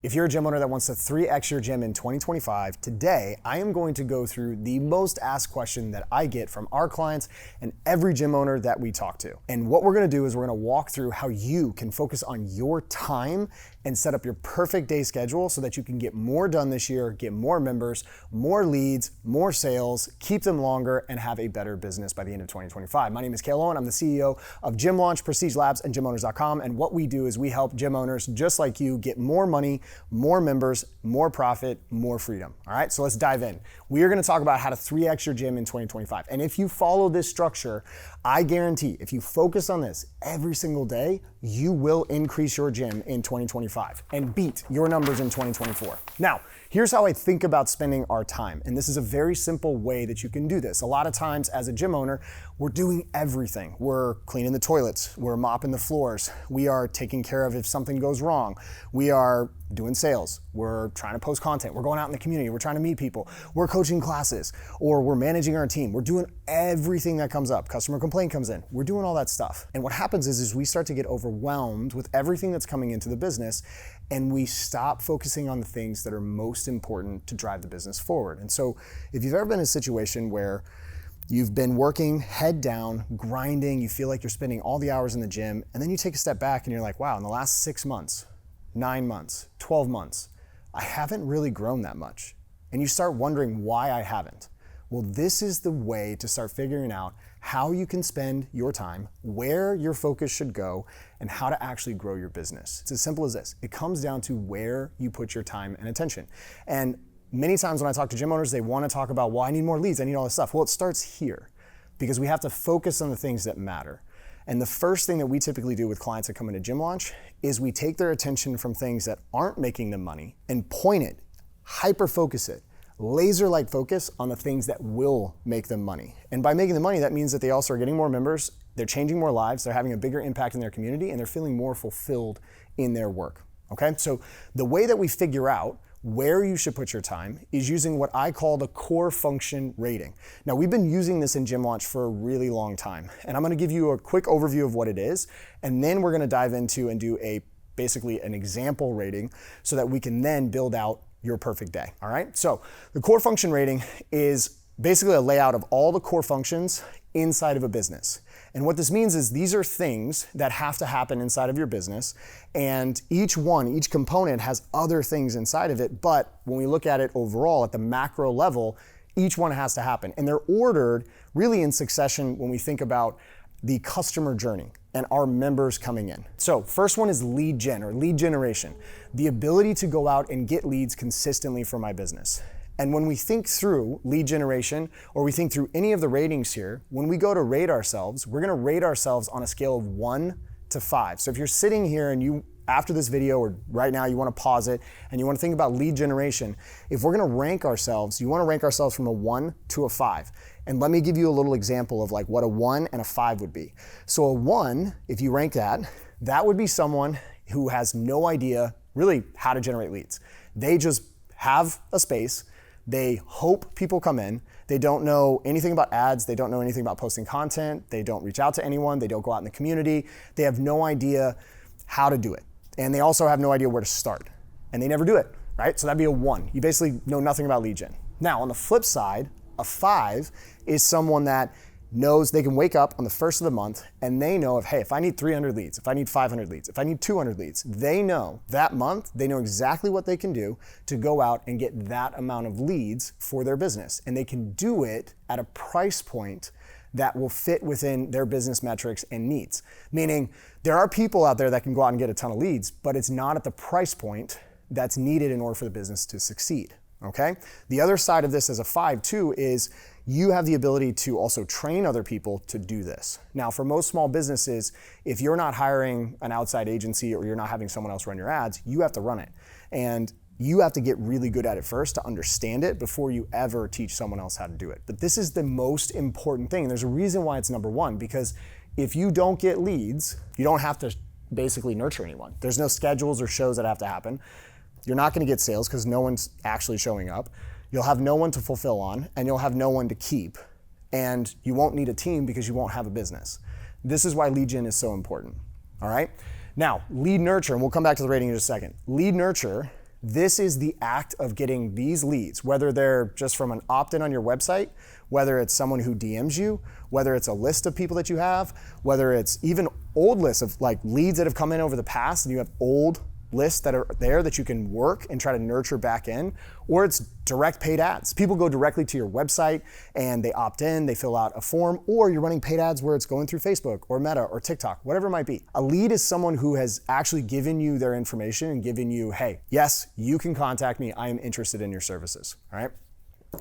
If you're a gym owner that wants to 3x your gym in 2025, today I am going to go through the most asked question that I get from our clients and every gym owner that we talk to. And what we're gonna do is we're gonna walk through how you can focus on your time and set up your perfect day schedule so that you can get more done this year, get more members, more leads, more sales, keep them longer, and have a better business by the end of 2025. My name is Cale Owen. I'm the CEO of Gym Launch, Prestige Labs, and GymOwners.com. And what we do is we help gym owners just like you get more money, more members, more profit, more freedom. All right, so let's dive in. We are gonna talk about how to 3x your gym in 2025. And if you follow this structure, I guarantee if you focus on this every single day, you will increase your gym in 2025 and beat your numbers in 2024. Now, here's how I think about spending our time. And this is a very simple way that you can do this. A lot of times as a gym owner, we're doing everything. We're cleaning the toilets, we're mopping the floors, we are taking care of if something goes wrong, we are doing sales, we're trying to post content, we're going out in the community, we're trying to meet people, we're coaching classes, or we're managing our team. We're doing everything that comes up. Customer complaint comes in. We're doing all that stuff. And what happens is we start to get overwhelmed with everything that's coming into the business, and we stop focusing on the things that are most important to drive the business forward. And so if you've ever been in a situation where you've been working head down, grinding, you feel like you're spending all the hours in the gym, and then you take a step back and you're like, wow, in the last 6 months, 9 months, 12 months, I haven't really grown that much. And you start wondering why I haven't. Well, this is the way to start figuring out how you can spend your time, where your focus should go, and how to actually grow your business. It's as simple as this. It comes down to where you put your time and attention. And many times when I talk to gym owners, they want to talk about, well, I need more leads, I need all this stuff. Well, it starts here because we have to focus on the things that matter. And the first thing that we typically do with clients that come into Gym Launch is we take their attention from things that aren't making them money and point it, hyper-focus it, laser-like focus on the things that will make them money. And by making them money, that means that they also are getting more members, they're changing more lives, they're having a bigger impact in their community, and they're feeling more fulfilled in their work, okay? So the way that we figure out where you should put your time is using what I call the core function rating. Now, we've been using this in Gym Launch for a really long time, and I'm gonna give you a quick overview of what it is, and then we're gonna dive into and do basically an example rating so that we can then build out your perfect day, all right? So the core function rating is basically a layout of all the core functions inside of a business. And what this means is these are things that have to happen inside of your business, and each component has other things inside of it, but when we look at it overall at the macro level, each one has to happen. And they're ordered really in succession when we think about the customer journey and our members coming in. So first one is lead gen or lead generation, the ability to go out and get leads consistently for my business. And when we think through lead generation, or we think through any of the ratings here, when we go to rate ourselves, we're gonna rate ourselves on a scale of 1 to 5. So if you're sitting here and you, after this video or right now, you wanna pause it and you wanna think about lead generation, if we're gonna rank ourselves, you wanna rank ourselves from a 1 to a 5. And let me give you a little example of like what a 1 and a 5 would be. So a 1, if you rank that, that would be someone who has no idea really how to generate leads. They just have a space, they hope people come in, they don't know anything about ads, they don't know anything about posting content, they don't reach out to anyone, they don't go out in the community, they have no idea how to do it. And they also have no idea where to start. And they never do it, right? So that'd be a 1. You basically know nothing about lead gen. Now, on the flip side, a 5 is someone that knows they can wake up on the first of the month and they know hey, if I need 300 leads, if I need 500 leads, if I need 200 leads, they know that month, they know exactly what they can do to go out and get that amount of leads for their business. And they can do it at a price point that will fit within their business metrics and needs. Meaning there are people out there that can go out and get a ton of leads, but it's not at the price point that's needed in order for the business to succeed. Okay? The other side of this as a 5 too is you have the ability to also train other people to do this. Now, for most small businesses, if you're not hiring an outside agency or you're not having someone else run your ads, you have to run it. And you have to get really good at it first to understand it before you ever teach someone else how to do it. But this is the most important thing. There's a reason why it's number 1, because if you don't get leads, you don't have to basically nurture anyone. There's no schedules or shows that have to happen. You're not gonna get sales because no one's actually showing up. You'll have no one to fulfill on, and you'll have no one to keep. And you won't need a team because you won't have a business. This is why lead gen is so important, all right? Now, lead nurture, and we'll come back to the rating in just a second. Lead nurture This is the act of getting these leads, whether they're just from an opt-in on your website, whether it's someone who DMs you, whether it's a list of people that you have, whether it's even old lists of like leads that have come in over the past and you have old lists that are there that you can work and try to nurture back in, or it's direct paid ads. People go directly to your website and they opt in, they fill out a form, or you're running paid ads where it's going through Facebook or Meta or TikTok, whatever it might be. A lead is someone who has actually given you their information and given you, hey, yes, you can contact me, I am interested in your services, all right?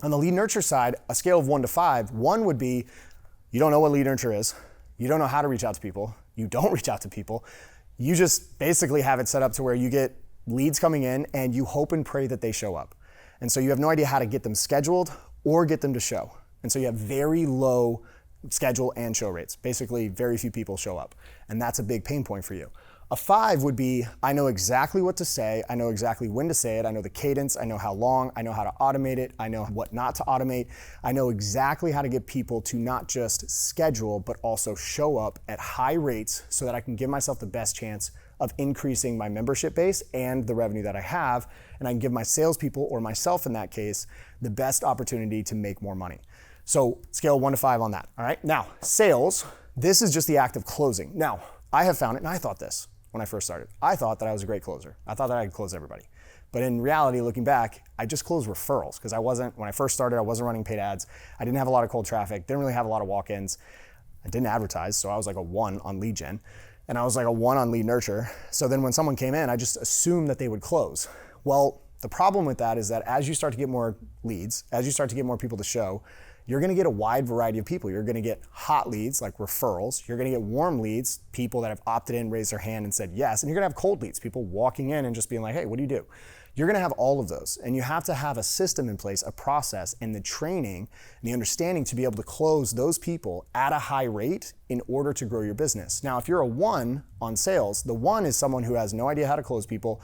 On the lead nurture side, a scale of 1 to 5, 1 would be, you don't know what lead nurture is, you don't know how to reach out to people, you don't reach out to people, you just basically have it set up to where you get leads coming in and you hope and pray that they show up. And so you have no idea how to get them scheduled or get them to show. And so you have very low schedule and show rates. Basically, very few people show up. And that's a big pain point for you. A 5 would be, I know exactly what to say, I know exactly when to say it, I know the cadence, I know how long, I know how to automate it, I know what not to automate, I know exactly how to get people to not just schedule, but also show up at high rates so that I can give myself the best chance of increasing my membership base and the revenue that I have, and I can give my salespeople, or myself in that case, the best opportunity to make more money. So scale 1 to 5 on that, all right? Now, sales, this is just the act of closing. Now, I have found it, and I thought this when I first started. I thought that I was a great closer. I thought that I could close everybody. But in reality, looking back, I just closed referrals because when I first started, I wasn't running paid ads. I didn't have a lot of cold traffic, didn't really have a lot of walk-ins. I didn't advertise, so I was like a 1 on lead gen, and I was like a 1 on lead nurture. So then when someone came in, I just assumed that they would close. Well, the problem with that is that as you start to get more leads, as you start to get more people to show, you're gonna get a wide variety of people. You're gonna get hot leads, like referrals. You're gonna get warm leads, people that have opted in, raised their hand and said yes. And you're gonna have cold leads, people walking in and just being like, hey, what do you do? You're gonna have all of those. And you have to have a system in place, a process, and the training and the understanding to be able to close those people at a high rate in order to grow your business. Now, if you're a 1 on sales, the 1 is someone who has no idea how to close people.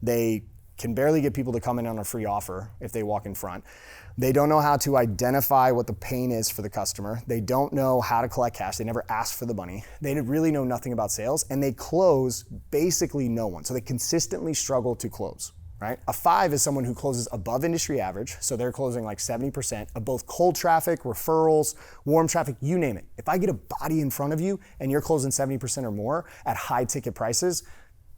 They can barely get people to come in on a free offer if they walk in front. They don't know how to identify what the pain is for the customer. They don't know how to collect cash. They never ask for the money. They really know nothing about sales, and they close basically no one. So they consistently struggle to close, right? A 5 is someone who closes above industry average. So they're closing like 70% of both cold traffic, referrals, warm traffic, you name it. If I get a body in front of you and you're closing 70% or more at high ticket prices,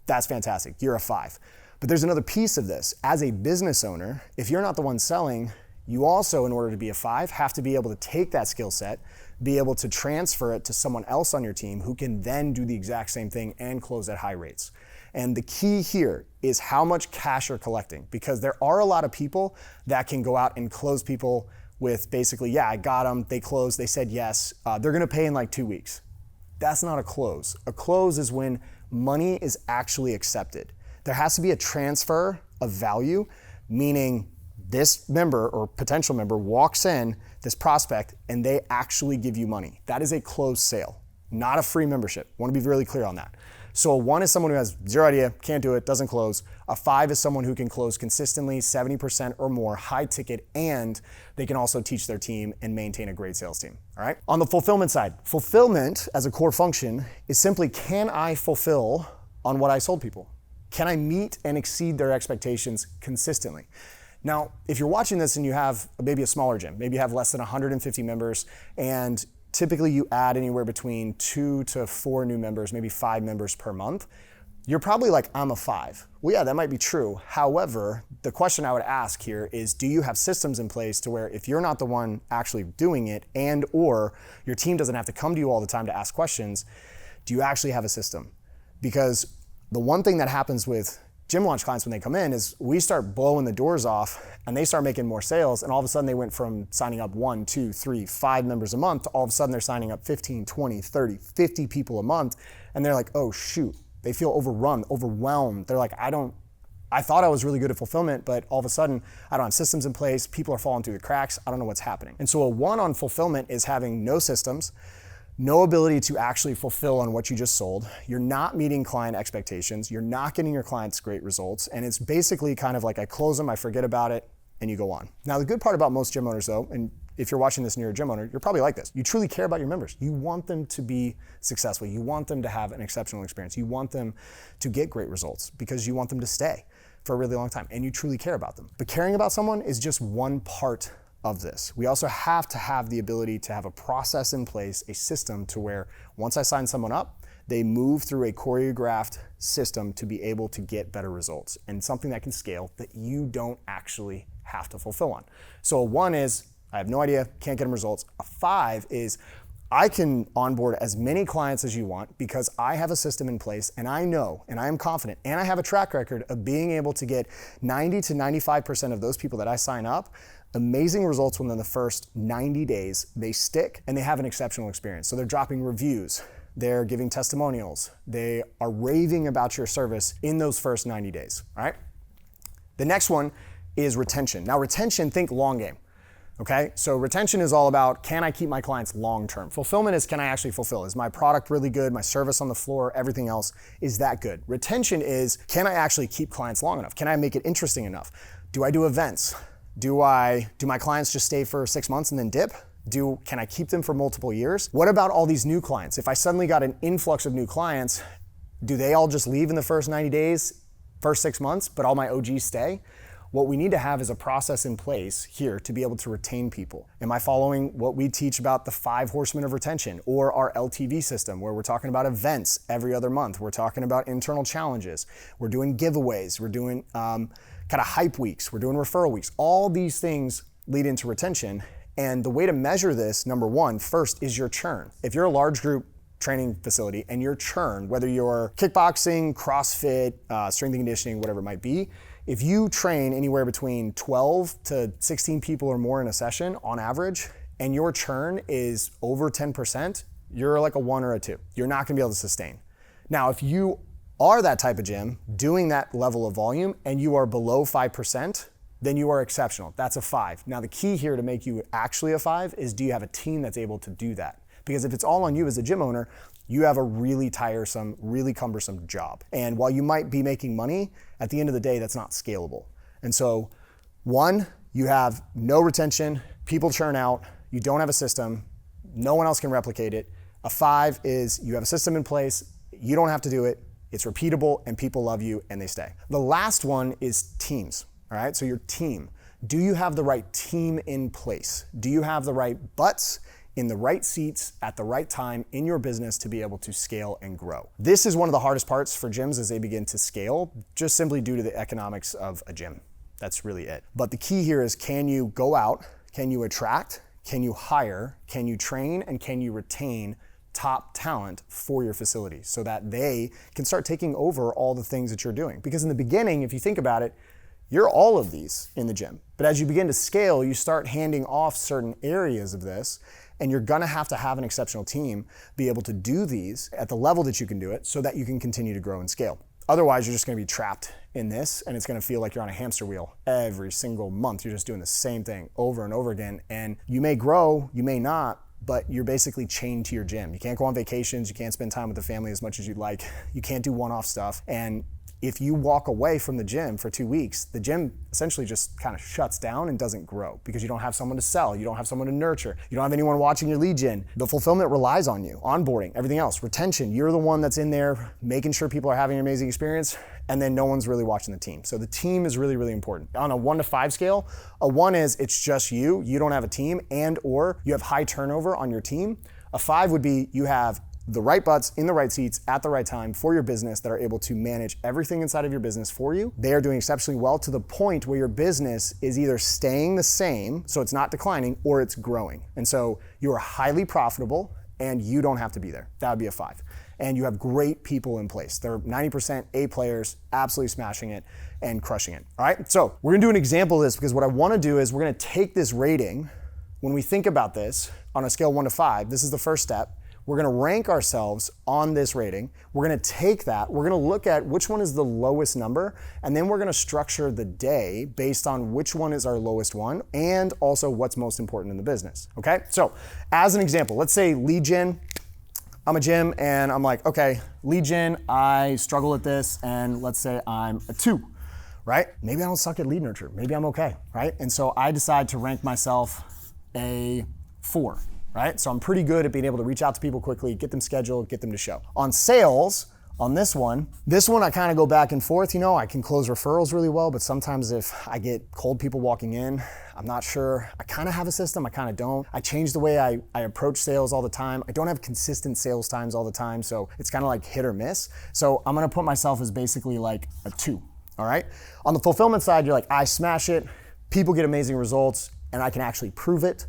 that's fantastic. You're a 5. But there's another piece of this. As a business owner, if you're not the one selling, you also, in order to be a 5, have to be able to take that skill set, be able to transfer it to someone else on your team who can then do the exact same thing and close at high rates. And the key here is how much cash you're collecting, because there are a lot of people that can go out and close people with basically, yeah, I got them, they closed, they said yes, they're gonna pay in like 2 weeks. That's not a close. A close is when money is actually accepted. There has to be a transfer of value, meaning this member or potential member walks in, this prospect, and they actually give you money. That is a closed sale, not a free membership. I want to be really clear on that. So a 1 is someone who has zero idea, can't do it, doesn't close. A 5 is someone who can close consistently, 70% or more, high ticket, and they can also teach their team and maintain a great sales team, all right? On the fulfillment side, fulfillment as a core function is simply, can I fulfill on what I sold people? Can I meet and exceed their expectations consistently? Now, if you're watching this and you have maybe a smaller gym, maybe you have less than 150 members, and typically you add anywhere between 2 to 4 new members, maybe 5 members per month, you're probably like, I'm a 5. Well, yeah, that might be true. However, the question I would ask here is, do you have systems in place to where if you're not the one actually doing it, and or your team doesn't have to come to you all the time to ask questions, do you actually have a system? Because the one thing that happens with gym launch clients when they come in is we start blowing the doors off and they start making more sales, and all of a sudden they went from signing up 1, 2, 3, 5 members a month to all of a sudden they're signing up 15, 20, 30, 50 people a month, and they're like, oh shoot. They feel overrun, overwhelmed. They're like, I thought I was really good at fulfillment, but all of a sudden I don't have systems in place, people are falling through the cracks, I don't know what's happening. And so a 1 on fulfillment is having no systems, no ability to actually fulfill on what you just sold. You're not meeting client expectations. You're not getting your clients great results. And it's basically kind of like I close them, I forget about it, and you go on. Now, the good part about most gym owners though, and if you're watching this and you're a gym owner, you're probably like this. You truly care about your members. You want them to be successful. You want them to have an exceptional experience. You want them to get great results because you want them to stay. for a really long time and you truly care about them. But caring about someone is just one part of this. We also have to have the ability to have a process in place, a system to where once I sign someone up, they move through a choreographed system to be able to get better results and something that can scale that you don't actually have to fulfill on. So a 1 is, I have no idea, can't get them results. A 5 is, I can onboard as many clients as you want because I have a system in place and I know and I am confident and I have a track record of being able to get 90 to 95% of those people that I sign up amazing results within the first 90 days. They stick and they have an exceptional experience. So they're dropping reviews, they're giving testimonials, they are raving about your service in those first 90 days, all right? The next one is retention. Now retention, think long game. Okay, so retention is all about, can I keep my clients long-term? Fulfillment is, can I actually fulfill? Is my product really good? My service on the floor, everything else, is that good? Retention is, can I actually keep clients long enough? Can I make it interesting enough? Do I do events? Do my clients just stay for 6 months and then dip? Can I keep them for multiple years? What about all these new clients? If I suddenly got an influx of new clients, do they all just leave in the first 90 days, first 6 months, but all my OGs stay? What we need to have is a process in place here to be able to retain people. Am I following what we teach about the 5 horsemen of retention or our LTV system where we're talking about events every other month? We're talking about internal challenges. We're doing giveaways. We're doing kind of hype weeks. We're doing referral weeks. All these things lead into retention. And the way to measure this, number one, first is your churn. If you're a large group training facility and your churn, whether you're kickboxing, CrossFit, strength and conditioning, whatever it might be, if you train anywhere between 12 to 16 people or more in a session on average, and your churn is over 10%, you're like a 1 or a 2. You're not gonna be able to sustain. Now, if you are that type of gym doing that level of volume and you are below 5%, then you are exceptional. That's a 5. Now, the key here to make you actually a 5 is, do you have a team that's able to do that? Because if it's all on you as a gym owner, you have a really tiresome, really cumbersome job. And while you might be making money, at the end of the day, that's not scalable. And so 1, you have no retention, people churn out, you don't have a system, no one else can replicate it. A 5 is, you have a system in place, you don't have to do it, it's repeatable, and people love you and they stay. The last one is teams, all right? So your team. Do you have the right team in place? Do you have the right butts in the right seats at the right time in your business to be able to scale and grow? This is one of the hardest parts for gyms as they begin to scale, just simply due to the economics of a gym. That's really it. But the key here is, can you go out, can you attract, can you hire, can you train, and can you retain top talent for your facility so that they can start taking over all the things that you're doing? Because in the beginning, if you think about it, you're all of these in the gym. But as you begin to scale, you start handing off certain areas of this, and you're gonna have to have an exceptional team be able to do these at the level that you can do it so that you can continue to grow and scale. Otherwise, you're just gonna be trapped in this, and it's gonna feel like you're on a hamster wheel every single month. You're just doing the same thing over and over again, and you may grow, you may not, but you're basically chained to your gym. You can't go on vacations, you can't spend time with the family as much as you'd like, you can't do one-off stuff, and if you walk away from the gym for 2 weeks, the gym essentially just kind of shuts down and doesn't grow because you don't have someone to sell, you don't have someone to nurture, you don't have anyone watching your lead gen. The fulfillment relies on you, onboarding, everything else. Retention, you're the one that's in there making sure people are having an amazing experience, and then no one's really watching the team. So the team is really, really important. On a 1 to 5 scale, a 1 is it's just you don't have a team, and or you have high turnover on your team. A 5 would be you have the right butts in the right seats at the right time for your business that are able to manage everything inside of your business for you. They are doing exceptionally well to the point where your business is either staying the same, so it's not declining, or it's growing. And so you are highly profitable and you don't have to be there. That would be a 5. And you have great people in place. They're 90% A players, absolutely smashing it and crushing it. All right, so we're gonna do an example of this because what I wanna do is we're gonna take this rating. When we think about this on a scale 1 to 5, this is the first step. We're gonna rank ourselves on this rating. We're gonna take that, we're gonna look at which one is the lowest number, and then we're gonna structure the day based on which one is our lowest one, and also what's most important in the business, okay? So, as an example, let's say lead gen. I'm a gym, and I'm like, okay, lead gen, I struggle at this, and let's say I'm a 2, right? Maybe I don't suck at lead nurture, maybe I'm okay, right? And so I decide to rank myself a 4. Right? So I'm pretty good at being able to reach out to people quickly, get them scheduled, get them to show. On sales, On this one I kind of go back and forth. I can close referrals really well, but sometimes if I get cold people walking in, I'm not sure. I kind of have a system, I kind of don't. I change the way I approach sales all the time. I don't have consistent sales times all the time, so it's kind of like hit or miss. So I'm gonna put myself as basically like a 2, all right? On the fulfillment side, you're like, I smash it, people get amazing results, and I can actually prove it,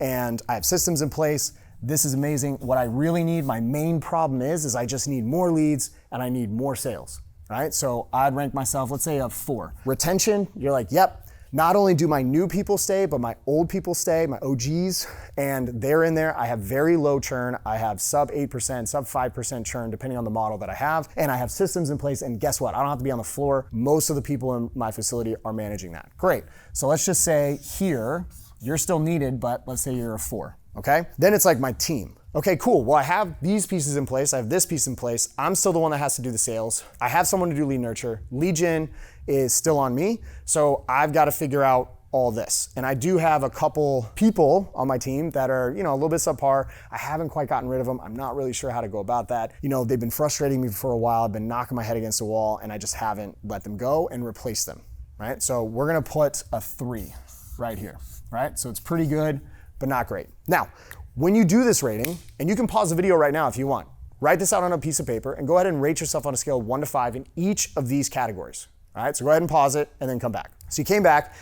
and I have systems in place. This is amazing. What I really need, my main problem is I just need more leads and I need more sales, right? So I'd rank myself, let's say a 4. Retention, you're like, yep, not only do my new people stay, but my old people stay, my OGs, and they're in there. I have very low churn. I have sub 8%, sub 5% churn, depending on the model that I have. And I have systems in place, and guess what? I don't have to be on the floor. Most of the people in my facility are managing that. Great. So let's just say here, you're still needed, but let's say you're a 4. Okay? Then it's like my team. Okay, cool. Well, I have these pieces in place. I have this piece in place. I'm still the one that has to do the sales. I have someone to do lead nurture. Lead gen is still on me. So I've got to figure out all this. And I do have a couple people on my team that are, a little bit subpar. I haven't quite gotten rid of them. I'm not really sure how to go about that. They've been frustrating me for a while. I've been knocking my head against the wall and I just haven't let them go and replace them, right? So we're gonna put a 3 right here, right? So it's pretty good, but not great. Now, when you do this rating, and you can pause the video right now if you want, write this out on a piece of paper and go ahead and rate yourself on a scale of 1 to 5 in each of these categories. All right, so go ahead and pause it and then come back. So you came back,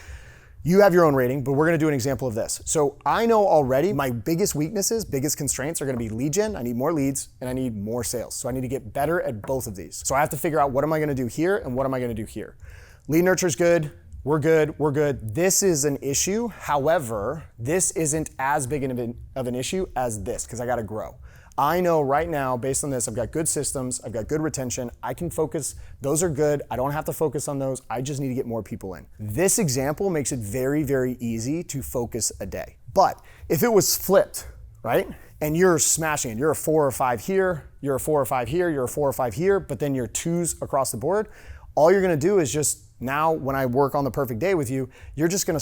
you have your own rating, but we're gonna do an example of this. So I know already my biggest weaknesses, biggest constraints are gonna be lead gen. I need more leads and I need more sales. So I need to get better at both of these. So I have to figure out what am I gonna do here and what am I gonna do here. Lead nurture's good. We're good. This is an issue. However, this isn't as big of an issue as this because I gotta grow. I know right now, based on this, I've got good systems, I've got good retention, I can focus, those are good, I don't have to focus on those, I just need to get more people in. This example makes it very, very easy to focus a day. But if it was flipped, right? And you're smashing it, you're a 4 or 5 here, you're a 4 or 5 here, you're a 4 or 5 here, but then you're 2s across the board, all you're gonna do is just now, when I work on the perfect day with you, you're just gonna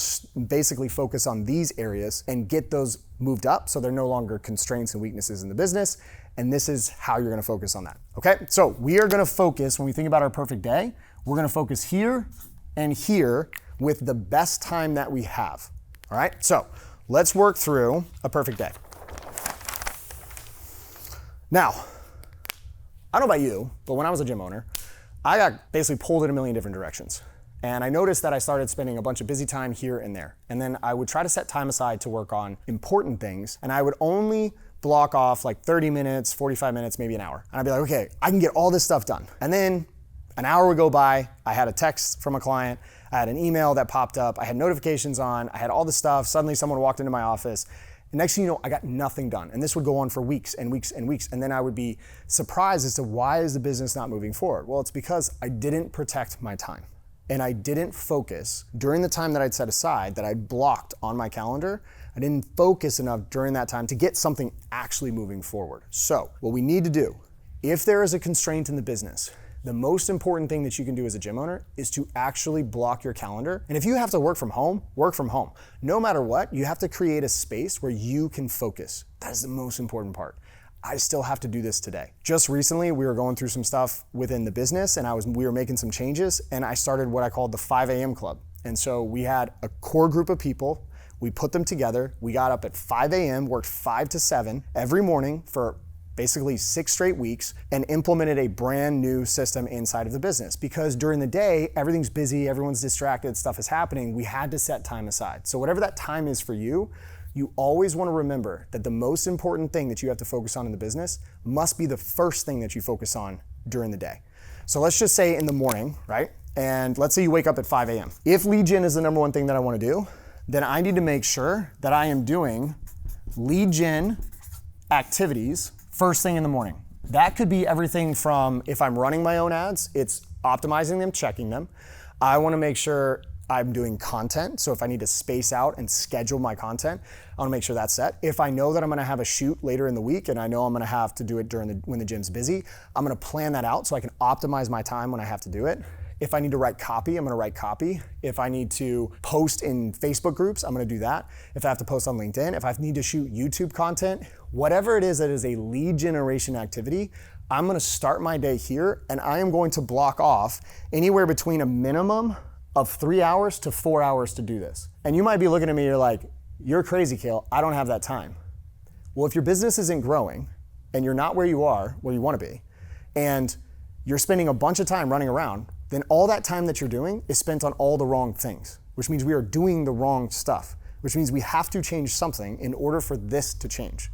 basically focus on these areas and get those moved up so they're no longer constraints and weaknesses in the business. And this is how you're gonna focus on that, okay? So we are gonna focus, when we think about our perfect day, we're gonna focus here and here with the best time that we have, all right? So let's work through a perfect day. Now, I don't know about you, but when I was a gym owner, I got basically pulled in a million different directions. And I noticed that I started spending a bunch of busy time here and there. And then I would try to set time aside to work on important things. And I would only block off like 30 minutes, 45 minutes, maybe an hour. And I'd be like, okay, I can get all this stuff done. And then an hour would go by, I had a text from a client, I had an email that popped up, I had notifications on, I had all this stuff. Suddenly someone walked into my office. And next thing you know, I got nothing done. And this would go on for weeks and weeks and weeks. And then I would be surprised as to why is the business not moving forward? Well, it's because I didn't protect my time. And I didn't focus during the time that I'd set aside, that I'd blocked on my calendar. I didn't focus enough during that time to get something actually moving forward. So what we need to do, if there is a constraint in the business, the most important thing that you can do as a gym owner is to actually block your calendar. And if you have to work from home, work from home. No matter what, you have to create a space where you can focus. That is the most important part. I still have to do this today. Just recently, we were going through some stuff within the business and we were making some changes and I started what I called the 5 a.m. club. And so we had a core group of people, we put them together, we got up at 5 a.m., worked 5 to 7 every morning for basically 6 straight weeks and implemented a brand new system inside of the business. Because during the day, everything's busy, everyone's distracted, stuff is happening, we had to set time aside. So whatever that time is for you, you always want to remember that the most important thing that you have to focus on in the business must be the first thing that you focus on during the day. So let's just say in the morning, right? And let's say you wake up at 5 a.m. If lead gen is the number one thing that I want to do, then I need to make sure that I am doing lead gen activities first thing in the morning. That could be everything from, if I'm running my own ads, it's optimizing them, checking them. I want to make sure I'm doing content. So if I need to space out and schedule my content, I want to make sure that's set. If I know that I'm going to have a shoot later in the week and I know I'm going to have to do it when the gym's busy, I'm going to plan that out so I can optimize my time when I have to do it. If I need to write copy, I'm going to write copy. If I need to post in Facebook groups, I'm going to do that. If I have to post on LinkedIn, if I need to shoot YouTube content, whatever it is that is a lead generation activity, I'm gonna start my day here and I am going to block off anywhere between a minimum of 3 hours to 4 hours to do this. And you might be looking at me, you're like, you're crazy, Cale, I don't have that time. Well, if your business isn't growing and you're not where you wanna be, and you're spending a bunch of time running around, then all that time that you're doing is spent on all the wrong things, which means we are doing the wrong stuff, which means we have to change something in order for this to change.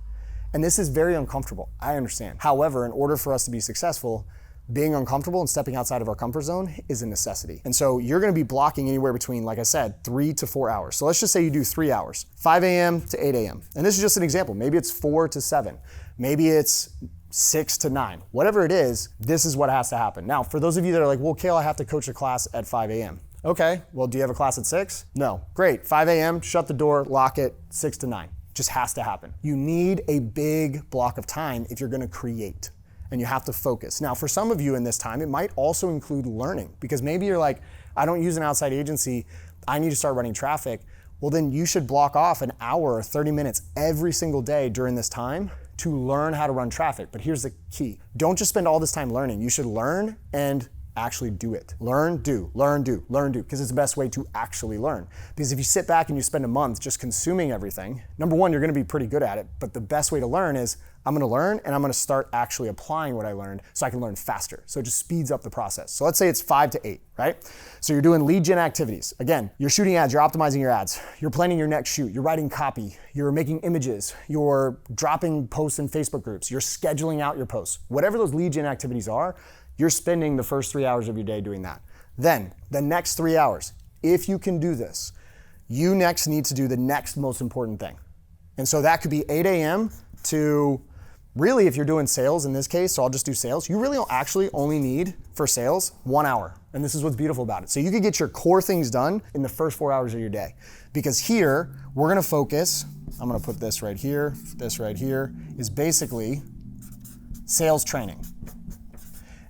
And this is very uncomfortable, I understand. However, in order for us to be successful, being uncomfortable and stepping outside of our comfort zone is a necessity. And so you're gonna be blocking anywhere between, like I said, 3 to 4 hours. So let's just say you do 3 hours, 5 a.m. to 8 a.m. And this is just an example. Maybe it's 4 to 7. Maybe it's 6 to 9. Whatever it is, this is what has to happen. Now, for those of you that are like, well, Cale, I have to coach a class at 5 a.m. Okay, well, do you have a class at 6? No, great, 5 a.m., shut the door, lock it, 6 to 9. Just has to happen. You need a big block of time if you're gonna create, and you have to focus. Now, for some of you in this time, it might also include learning, because maybe you're like, I don't use an outside agency, I need to start running traffic. Well, then you should block off an hour or 30 minutes every single day during this time to learn how to run traffic. But here's the key. Don't just spend all this time learning. You should learn and actually do it. Learn, do, learn, do, learn, do, because it's the best way to actually learn. Because if you sit back and you spend a month just consuming everything, number one, you're gonna be pretty good at it, but the best way to learn is I'm gonna learn and I'm gonna start actually applying what I learned so I can learn faster. So it just speeds up the process. So let's say it's 5 to 8, right? So you're doing lead gen activities. Again, you're shooting ads, you're optimizing your ads, you're planning your next shoot, you're writing copy, you're making images, you're dropping posts in Facebook groups, you're scheduling out your posts. Whatever those lead gen activities are, you're spending the first 3 hours of your day doing that. Then, the next 3 hours, if you can do this, you next need to do the next most important thing. And so that could be 8 a.m. to, really if you're doing sales in this case, so I'll just do sales, you really actually only need for sales 1 hour. And this is what's beautiful about it. So you could get your core things done in the first 4 hours of your day. Because here, we're gonna focus, I'm gonna put this right here is basically sales training.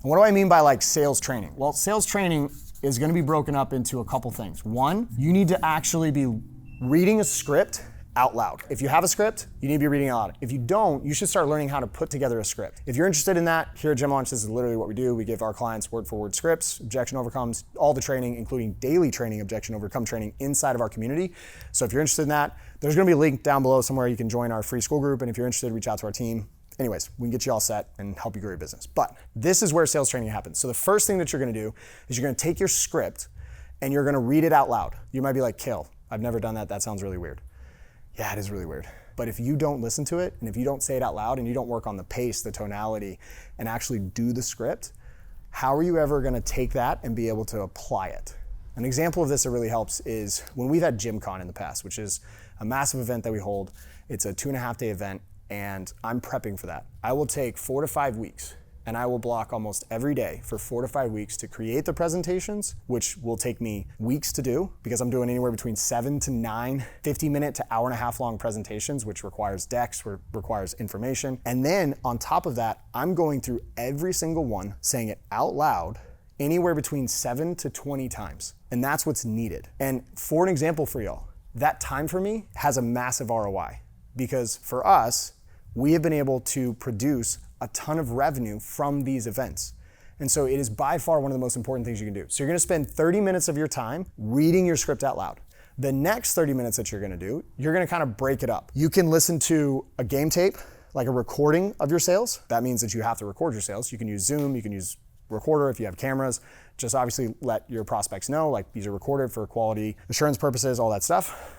And what do I mean by like sales training? Well, sales training is gonna be broken up into a couple things. One, you need to actually be reading a script out loud. If you have a script, you need to be reading it out loud. If you don't, you should start learning how to put together a script. If you're interested in that, here at Gym Launch, this is literally what we do. We give our clients word-for-word scripts, objection overcomes, all the training, including daily training, objection overcome training inside of our community. So if you're interested in that, there's gonna be a link down below somewhere you can join our free school group. And if you're interested, reach out to our team. Anyways, we can get you all set and help you grow your business. But this is where sales training happens. So the first thing that you're gonna do is you're gonna take your script and you're gonna read it out loud. You might be like, Cale, I've never done that. That sounds really weird. Yeah, it is really weird. But if you don't listen to it and if you don't say it out loud and you don't work on the pace, the tonality, and actually do the script, how are you ever gonna take that and be able to apply it? An example of this that really helps is when we've had GymCon in the past, which is a massive event that we hold. It's a 2.5-day event. And I'm prepping for that. I will take 4 to 5 weeks and I will block almost every day for 4 to 5 weeks to create the presentations, which will take me weeks to do because I'm doing anywhere between 7 to 9 50-minute to hour-and-a-half long presentations, which requires decks, requires information. And then on top of that, I'm going through every single one, saying it out loud, anywhere between 7 to 20 times. And that's what's needed. And for an example for y'all, that time for me has a massive ROI because for us, we have been able to produce a ton of revenue from these events. And so it is by far one of the most important things you can do. So you're gonna spend 30 minutes of your time reading your script out loud. The next 30 minutes that you're gonna do, you're gonna kind of break it up. You can listen to a game tape, like a recording of your sales. That means that you have to record your sales. You can use Zoom, you can use Recorder if you have cameras. Just obviously let your prospects know, like these are recorded for quality assurance purposes, all that stuff.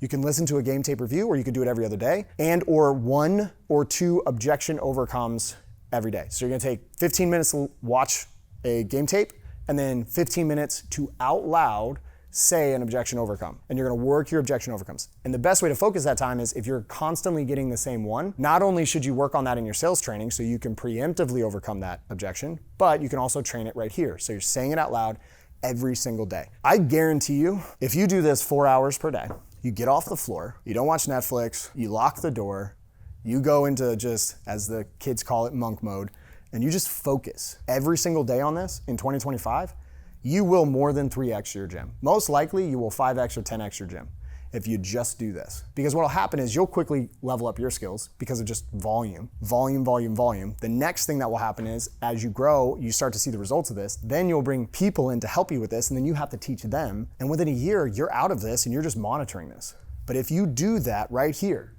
You can listen to a game tape review, or you can do it every other day, and or 1 or 2 objection overcomes every day. So you're gonna take 15 minutes to watch a game tape, and then 15 minutes to out loud say an objection overcome. And you're gonna work your objection overcomes. And the best way to focus that time is if you're constantly getting the same one, not only should you work on that in your sales training so you can preemptively overcome that objection, but you can also train it right here. So you're saying it out loud every single day. I guarantee you, if you do this 4 hours per day, you get off the floor, you don't watch Netflix, you lock the door, you go into just, as the kids call it, monk mode, and you just focus every single day on this in 2025, you will more than 3x your gym. Most likely you will 5x or 10x your gym. if you just do this. Because what'll happen is you'll quickly level up your skills because of just volume. The next thing that will happen is as you grow, you start to see the results of this, then you'll bring people in to help you with this, and then you have to teach them. And within a year, you're out of this and you're just monitoring this. But if you do that right here,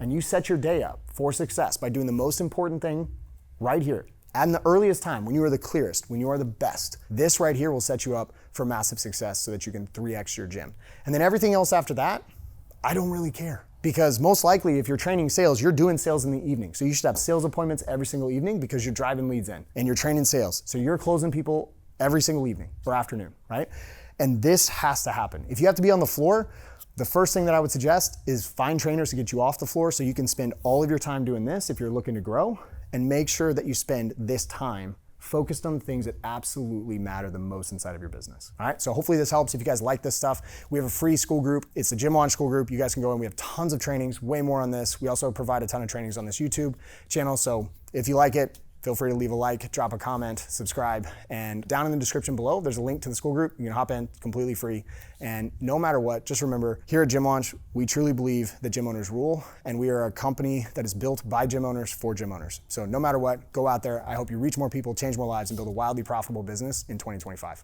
and you set your day up for success by doing the most important thing right here, at the earliest time, when you are the clearest, when you are the best, this right here will set you up for massive success so that you can 3x your gym. And then everything else after that, I don't really care. Because most likely if you're training sales, you're doing sales in the evening. So you should have sales appointments every single evening because you're driving leads in and you're training sales. So you're closing people every single evening or afternoon, right? And this has to happen. If you have to be on the floor, the first thing that I would suggest is find trainers to get you off the floor so you can spend all of your time doing this if you're looking to grow, and make sure that you spend this time focused on the things that absolutely matter the most inside of your business. All right, so hopefully this helps. If you guys like this stuff, we have a free school group. It's the Gym Launch School group. You guys can go in. We have tons of trainings, way more on this. We also provide a ton of trainings on this YouTube channel. So if you like it, feel free to leave a like, drop a comment, subscribe, and down in the description below, there's a link to the school group. You can hop in, completely free. And no matter what, just remember, here at Gym Launch, we truly believe that gym owners rule, and we are a company that is built by gym owners for gym owners. So no matter what, go out there. I hope you reach more people, change more lives, and build a wildly profitable business in 2025.